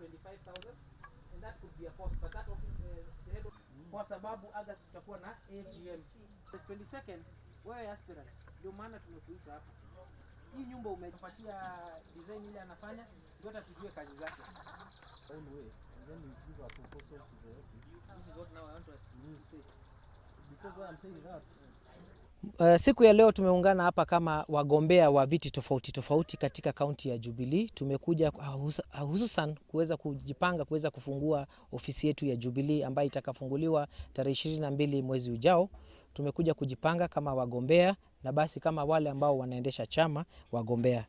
25,000 and that could be a cost, but that office the head of, kwa sababu August tutakuwa na AGM. The 22nd wewe aspirant ndio maana tumekuita hapa. Hii nyumba umepatia design ile anafanya ndio hata tujue kazi zake. Anyway, and then we give a proposal to the office. This is what now I want to say. Because why I'm saying that siku ya leo tumeungana hapa kama wagombea wa viti tofauti tofauti katika kaunti ya Jubilee. Tumekuja hususan kuweza kujipanga kuweza kufungua ofisi yetu ya Jubilee ambayo itakafunguliwa tarehe 22 mwezi ujao. Tumekuja kujipanga kama wagombea na basi kama wale ambao wanaendesha chama wagombea.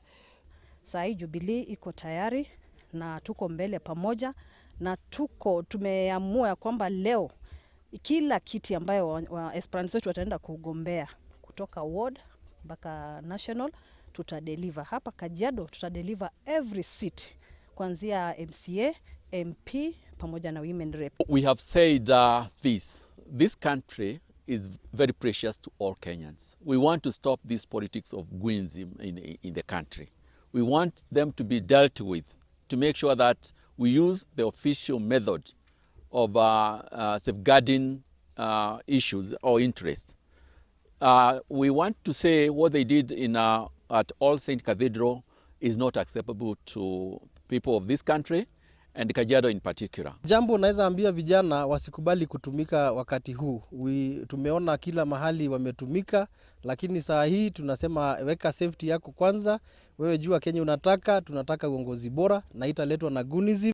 Saa hii Jubilee iko tayari na tuko mbele pamoja na tumeamua kwamba leo kila kiti ambayo aspirants wetu wataenda kugombea kutoka ward mpaka national tutadeliver. Hapa Kajiado tutadeliver every seat kuanzia MCA, MP pamoja na women rep. We have said this country is very precious to all Kenyans. We want to stop this politics of gwins in the country. We want them to be dealt with to make sure that we use the official method of safeguarding issues or interests. We want to say what they did at All Saint Cathedral is not acceptable to people of this country and Kajiado in particular. Jambo naweza ambia vijana wasikubali kutumika wakati huu. Tumeona kila mahali wametumika, lakini saa hii tunasema weka safety yako kwanza. Wewe jua Kenya unataka, tunataka uongozi bora na italetwa na gunizi.